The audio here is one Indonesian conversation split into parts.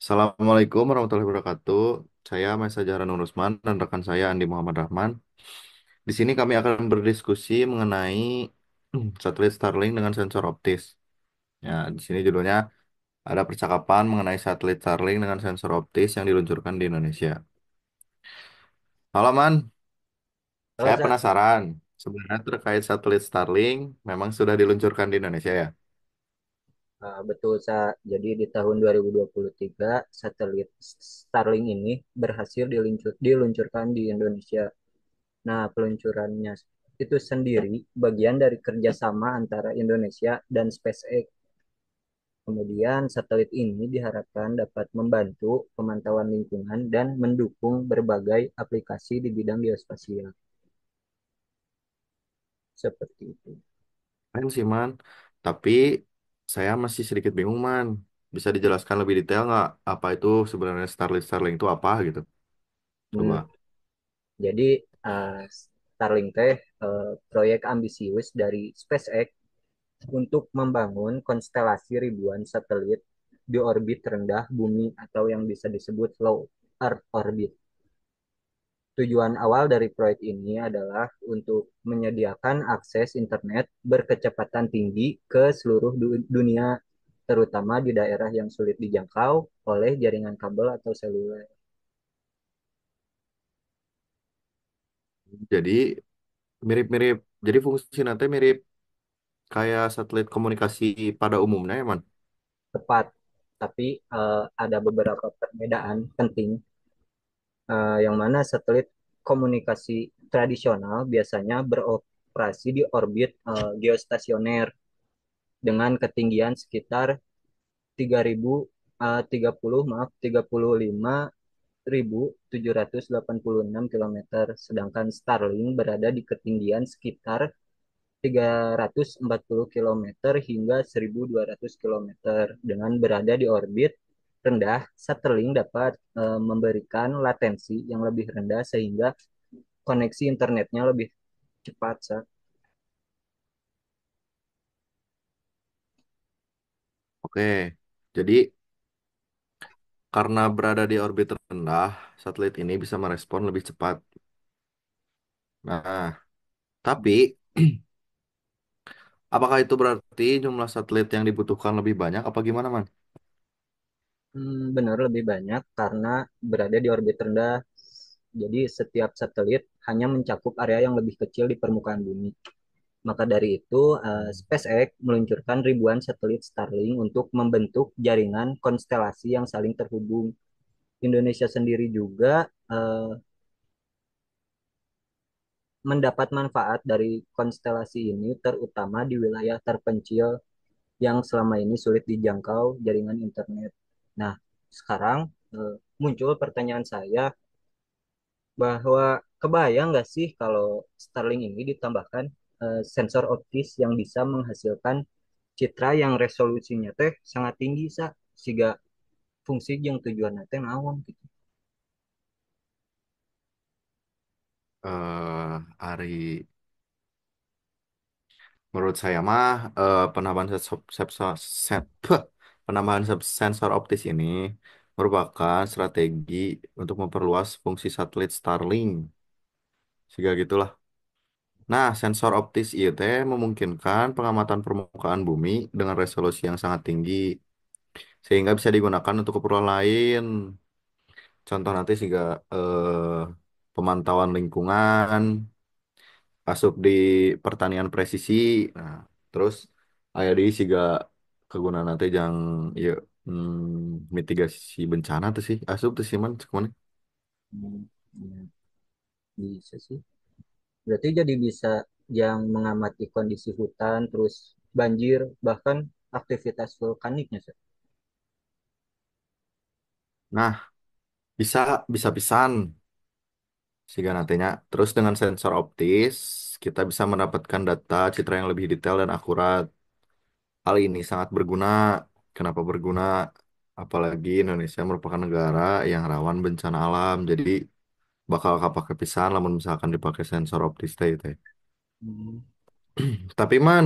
Assalamualaikum warahmatullahi wabarakatuh. Saya Mesa Jahran Nur Usman dan rekan saya Andi Muhammad Rahman. Di sini kami akan berdiskusi mengenai satelit Starlink dengan sensor optis. Ya, di sini judulnya ada percakapan mengenai satelit Starlink dengan sensor optis yang diluncurkan di Indonesia. Halo Man, Halo, saya Sa. penasaran. Sebenarnya terkait satelit Starlink memang sudah diluncurkan di Indonesia ya? Betul, Sa. Jadi di tahun 2023, satelit Starlink ini berhasil diluncurkan di Indonesia. Nah, peluncurannya itu sendiri bagian dari kerjasama antara Indonesia dan SpaceX. Kemudian, satelit ini diharapkan dapat membantu pemantauan lingkungan dan mendukung berbagai aplikasi di bidang geospasial. Seperti itu. Keren sih Man. Tapi saya masih sedikit bingung Man. Bisa dijelaskan lebih detail nggak apa itu sebenarnya Starlink itu apa gitu? Coba. Hmm, Jadi Starlink teh proyek ambisius dari SpaceX untuk membangun konstelasi ribuan satelit di orbit rendah bumi atau yang bisa disebut low Earth orbit. Tujuan awal dari proyek ini adalah untuk menyediakan akses internet berkecepatan tinggi ke seluruh dunia, terutama di daerah yang sulit dijangkau oleh jaringan kabel atau seluler. Jadi mirip-mirip. Jadi fungsi nanti mirip kayak satelit komunikasi pada umumnya ya Man. Tepat, tapi ada beberapa perbedaan penting, yang mana satelit komunikasi tradisional biasanya beroperasi di orbit geostasioner dengan ketinggian sekitar 3000 35.786 km, sedangkan Starlink berada di ketinggian sekitar 340 km hingga 1200 km. Dengan berada di orbit rendah, Starlink dapat memberikan latensi yang lebih rendah sehingga koneksi internetnya lebih cepat. Oke. Jadi karena berada di orbit rendah, satelit ini bisa merespon lebih cepat. Nah, tapi apakah itu berarti jumlah satelit yang dibutuhkan lebih banyak apa gimana Man? Benar, lebih banyak karena berada di orbit rendah. Jadi setiap satelit hanya mencakup area yang lebih kecil di permukaan bumi. Maka dari itu, SpaceX meluncurkan ribuan satelit Starlink untuk membentuk jaringan konstelasi yang saling terhubung. Indonesia sendiri juga mendapat manfaat dari konstelasi ini, terutama di wilayah terpencil yang selama ini sulit dijangkau jaringan internet. Nah, sekarang muncul pertanyaan saya, bahwa kebayang nggak sih kalau Starlink ini ditambahkan sensor optis yang bisa menghasilkan citra yang resolusinya teh sangat tinggi, sehingga fungsi yang tujuan teh naon gitu. Ari, menurut saya mah penambahan penambahan sensor optis ini merupakan strategi untuk memperluas fungsi satelit Starlink. Sehingga gitulah. Nah, sensor optis IoT memungkinkan pengamatan permukaan bumi dengan resolusi yang sangat tinggi, sehingga bisa digunakan untuk keperluan lain. Contoh nanti sehingga pemantauan lingkungan, masuk di pertanian presisi. Nah, terus aya di siga kegunaan nanti yang ya mitigasi bencana tuh sih, asup tuh sih man, cuman Hmm, ya, bisa sih. Berarti jadi bisa yang mengamati kondisi hutan, terus banjir, bahkan aktivitas vulkaniknya, Sir. nah bisa bisa pisan sehingga nantinya terus dengan sensor optis kita bisa mendapatkan data citra yang lebih detail dan akurat. Hal ini sangat berguna. Kenapa berguna? Apalagi Indonesia merupakan negara yang rawan bencana alam. Jadi bakal kapakai pisan lamun misalkan dipakai sensor optis teh. Hmm. Tapi man,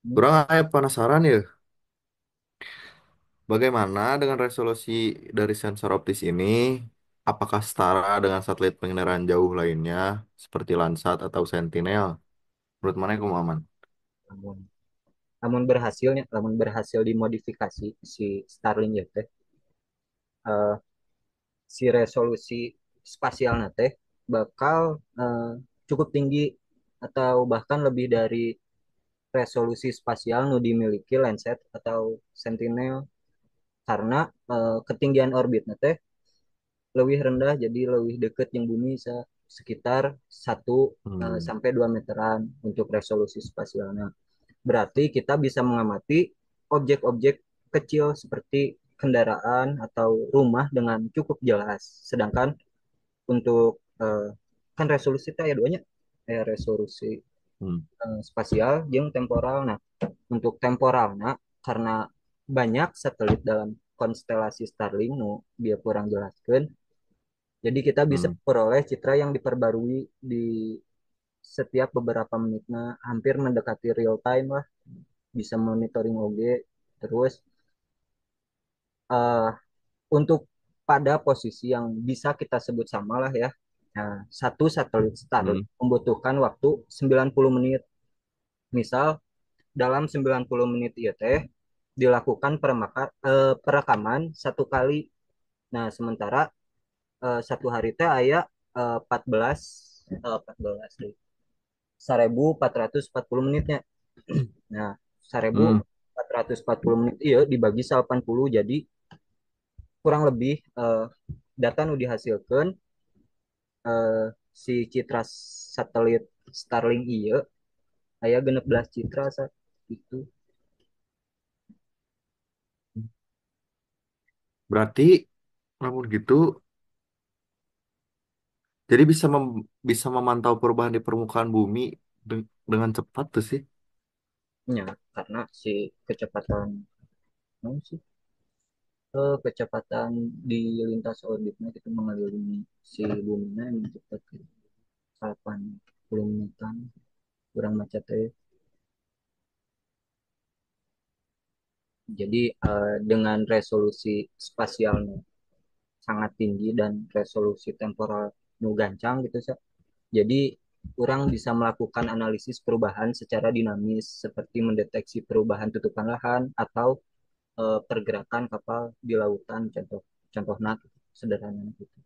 Hmm. kurang aya penasaran ya. Bagaimana dengan resolusi dari sensor optis ini? Apakah setara dengan satelit penginderaan jauh lainnya seperti Landsat atau Sentinel? Menurut mana yang aman? namun namun berhasil dimodifikasi si Starlink ya teh, eh, si resolusi spasial teh bakal cukup tinggi atau bahkan lebih dari resolusi spasial nu dimiliki Landsat atau Sentinel, karena ketinggian orbit teh lebih rendah, jadi lebih dekat yang bumi sekitar 1 sampai 2 meteran untuk resolusi spasialnya. Berarti kita bisa mengamati objek-objek kecil seperti kendaraan atau rumah dengan cukup jelas. Sedangkan untuk kan resolusi itu ya duanya, resolusi Hmm. spasial yang temporal. Nah, untuk temporalnya karena banyak satelit dalam konstelasi Starlink nu dia kurang jelaskan, jadi kita bisa Hmm. peroleh citra yang diperbarui di setiap beberapa menitnya, hampir mendekati real time lah, bisa monitoring OG. Terus eh, untuk pada posisi yang bisa kita sebut sama lah ya, nah, satu satelit Starlink Hmm. membutuhkan waktu 90 menit. Misal dalam 90 menit ya teh dilakukan perekaman 1 kali. Nah, sementara 1 hari teh aya 14 14 deh. 1440 menitnya. Nah, Hmm. 1440 menit iya dibagi 80, jadi kurang lebih data nu dihasilkan si citra satelit Starlink iya aya 16 citra saat itu. Berarti, namun gitu, jadi bisa memantau perubahan di permukaan bumi dengan cepat tuh sih. Ya, karena si kecepatan non sih kecepatan di lintas orbitnya kita mengelilingi si bumi yang cepat 80 menitan kurang macet ya. Jadi dengan resolusi spasialnya sangat tinggi dan resolusi temporal nu gancang gitu sih. Jadi orang bisa melakukan analisis perubahan secara dinamis seperti mendeteksi perubahan tutupan lahan atau pergerakan kapal di lautan, contohnya sederhana gitu.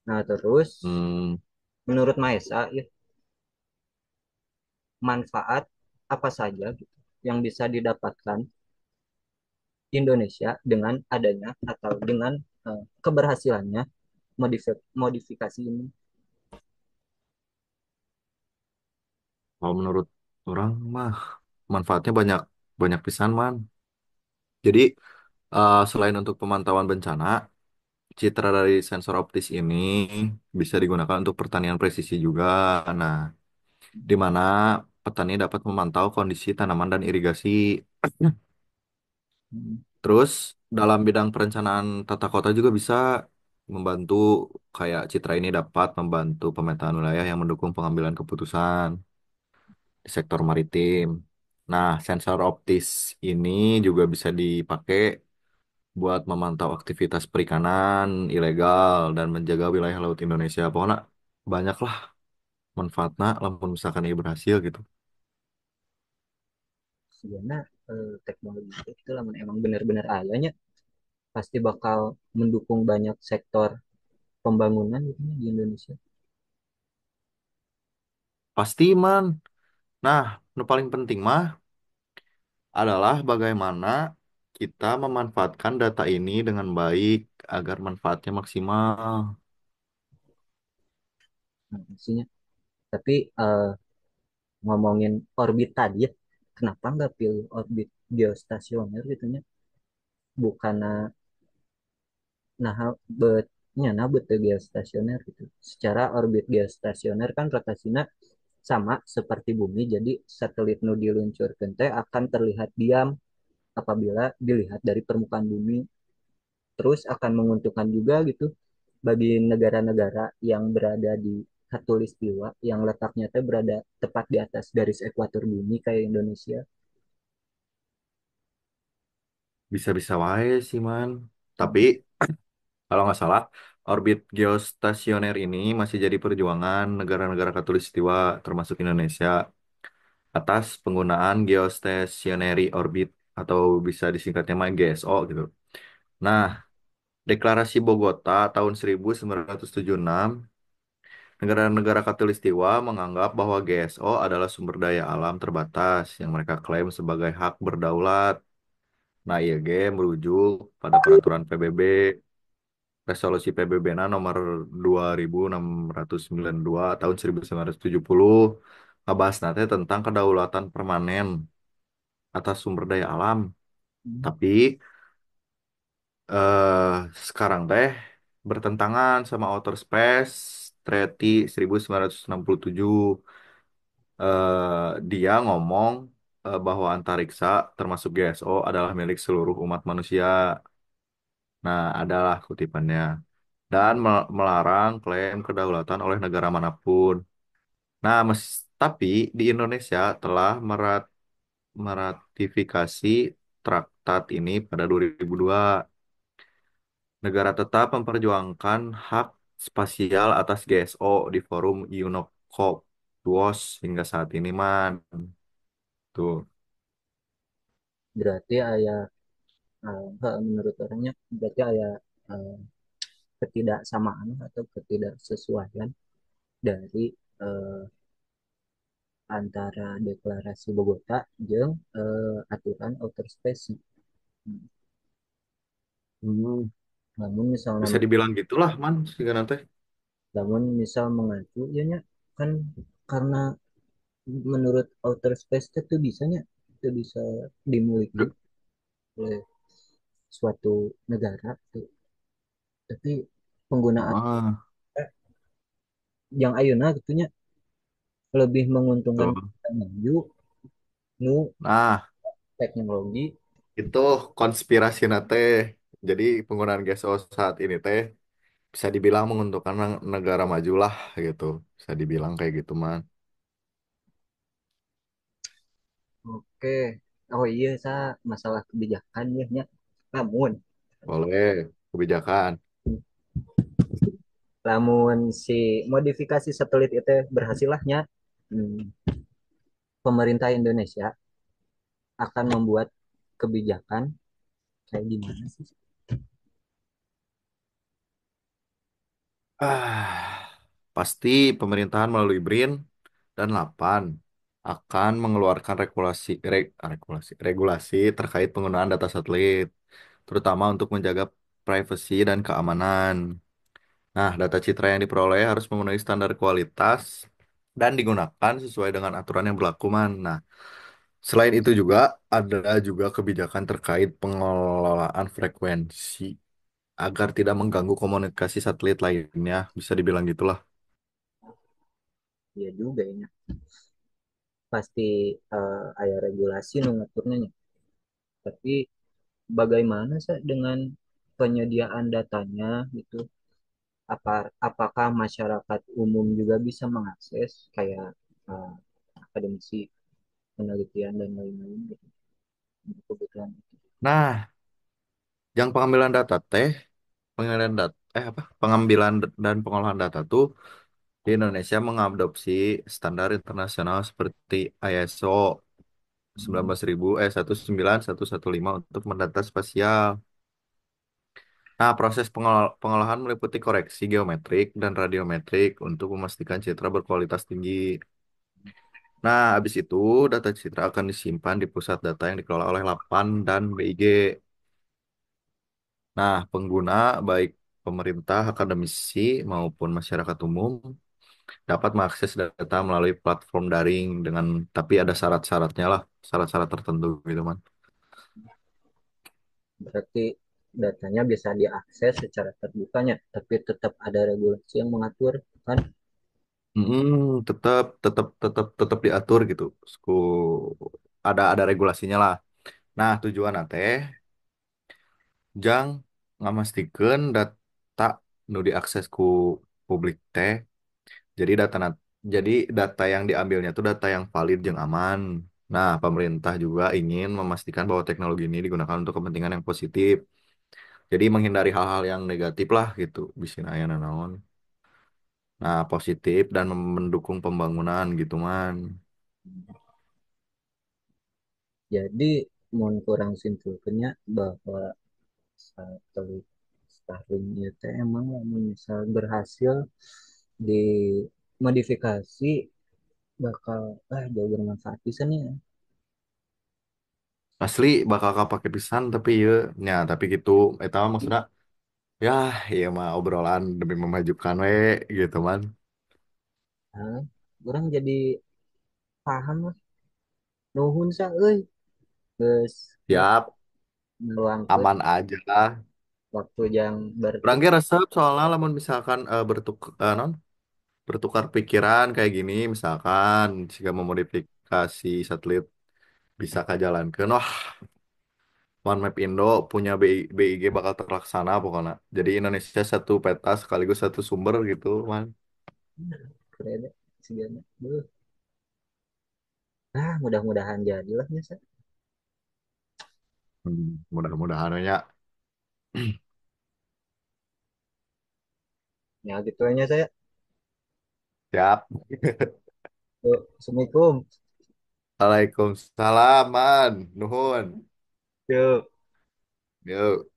Nah, terus Hmm. menurut Maesa ya, manfaat apa saja gitu yang bisa didapatkan Indonesia dengan adanya atau dengan keberhasilannya modifikasi ini. Kalau menurut orang mah manfaatnya banyak banyak pisan man. Jadi selain untuk pemantauan bencana, citra dari sensor optis ini bisa digunakan untuk pertanian presisi juga. Nah, di mana petani dapat memantau kondisi tanaman dan irigasi. Hmm. Terus dalam bidang perencanaan tata kota juga bisa membantu, kayak citra ini dapat membantu pemetaan wilayah yang mendukung pengambilan keputusan di sektor maritim. Nah, sensor optis ini juga bisa dipakai buat memantau aktivitas perikanan ilegal dan menjaga wilayah laut Indonesia. Pokoknya banyak lah manfaatnya, lamun misalkan ini berhasil gitu. Sebenarnya teknologi itu lah emang benar-benar ayahnya pasti bakal mendukung banyak sektor pembangunan gitu di Indonesia. Pasti man. Nah, nu paling penting mah adalah bagaimana kita memanfaatkan data ini dengan baik agar manfaatnya maksimal. Nah, maksudnya tapi ngomongin orbit tadi ya, kenapa nggak pilih orbit geostasioner gitu nya, bukan nah betnya nah betul geostasioner gitu. Secara orbit geostasioner kan rotasinya sama seperti bumi, jadi satelit nu diluncurkan teh akan terlihat diam apabila dilihat dari permukaan bumi. Terus akan menguntungkan juga gitu bagi negara-negara yang berada di khatulistiwa yang letaknya teh berada tepat di atas garis ekuator bumi kayak Indonesia. bisa-bisa wae sih man. Tapi kalau nggak salah, orbit geostasioner ini masih jadi perjuangan negara-negara Khatulistiwa termasuk Indonesia atas penggunaan geostationary orbit atau bisa disingkatnya mah GSO gitu. Nah, Deklarasi Bogota tahun 1976, negara-negara Khatulistiwa menganggap bahwa GSO adalah sumber daya alam terbatas yang mereka klaim sebagai hak berdaulat. Nah, IEG merujuk pada peraturan PBB, resolusi PBB nomor 2692 tahun 1970, ngebahas nanti tentang kedaulatan permanen atas sumber daya alam. Tapi eh sekarang teh bertentangan sama Outer Space Treaty 1967. Dia ngomong bahwa antariksa termasuk GSO adalah milik seluruh umat manusia. Nah, adalah kutipannya. Dan melarang klaim kedaulatan oleh negara manapun. Nah, tapi di Indonesia telah meratifikasi traktat ini pada 2002. Negara tetap memperjuangkan hak spasial atas GSO di forum UNOCOP WOS hingga saat ini, man. Tuh. Berarti ayah menurut orangnya berarti ayah ketidaksamaan atau ketidaksesuaian dari eh, antara deklarasi Bogota jeung aturan outer space. Hmm, Namun misalnya bisa dibilang gitulah, man, sehingga nanti. namun misal mengacu ya nya, kan karena menurut outer space itu bisanya itu bisa dimiliki oleh suatu negara tuh. Tapi penggunaan Ah, yang ayeuna gitunya lebih menguntungkan betul. maju nu Nah, teknologi. itu konspirasi nate. Jadi penggunaan GSO saat ini teh bisa dibilang menguntungkan negara maju lah gitu. Bisa dibilang kayak gitu, man. Oke. Oh iya, masalah kebijakan ya nya. Namun, Boleh, kebijakan. namun si modifikasi satelit itu berhasil lahnya, pemerintah Indonesia akan membuat kebijakan kayak gimana sih? Pasti pemerintahan melalui BRIN dan Lapan akan mengeluarkan regulasi terkait penggunaan data satelit, terutama untuk menjaga privasi dan keamanan. Nah, data citra yang diperoleh harus memenuhi standar kualitas dan digunakan sesuai dengan aturan yang berlaku, man. Nah, selain itu juga ada juga kebijakan terkait pengelolaan frekuensi agar tidak mengganggu komunikasi satelit lainnya, bisa dibilang gitulah. Ya juga ya. Pasti ada regulasi nu ngaturnya nya. Tapi bagaimana sih dengan penyediaan datanya gitu? Apakah masyarakat umum juga bisa mengakses kayak eh, akademisi, penelitian dan lain-lain gitu untuk kebutuhan itu? Nah, yang pengambilan data teh, pengambilan data, pengambilan dan pengolahan data tuh di Indonesia mengadopsi standar internasional seperti ISO 19115 untuk mendata spasial. Nah, proses pengolahan meliputi koreksi geometrik dan radiometrik untuk memastikan citra berkualitas tinggi. Nah, habis itu data citra akan disimpan di pusat data yang dikelola oleh Lapan dan BIG. Nah, pengguna baik pemerintah, akademisi maupun masyarakat umum dapat mengakses data melalui platform daring dengan tapi ada syarat-syaratnya lah, syarat-syarat tertentu gitu man. Berarti datanya bisa diakses secara terbukanya, tapi tetap ada regulasi yang mengatur kan? Tetap tetap tetap tetap diatur gitu. Ada regulasinya lah. Nah, tujuan teh jang ngamastikeun data nu diakses ku publik teh. Jadi data yang diambilnya tuh data yang valid jeung aman. Nah, pemerintah juga ingin memastikan bahwa teknologi ini digunakan untuk kepentingan yang positif. Jadi menghindari hal-hal yang negatif lah gitu. Bisa aya naon. Nah, positif dan mendukung pembangunan gitu man. Jadi mau kurang simpulkannya bahwa satelit Starlink itu emang lamun misal berhasil dimodifikasi bakal jauh bermanfaat bisa nih ya. Asli bakal kapake pisan tapi ya, ya tapi gitu. Eta mah maksudnya ya, iya mah obrolan demi memajukan we gitu man. Nah, orang jadi paham lah nuhun sa euy geus Siap, meluangkeun aman aja lah. waktu yang Orang bertuk. ge resep soalnya lamun misalkan non bertukar pikiran kayak gini misalkan jika memodifikasi satelit bisa kajalankeun wah One Map Indo punya BIG bakal terlaksana pokoknya. Jadi Indonesia satu peta sekaligus satu sumber gitu man. Keren ya sigana. Mudah-mudahan jadilah ya sa. Mudah-mudahan ya. Ya gitu aja saya. Siap. Yuk, Assalamualaikum. Waalaikumsalam man. Nuhun. Yuk. Yuk.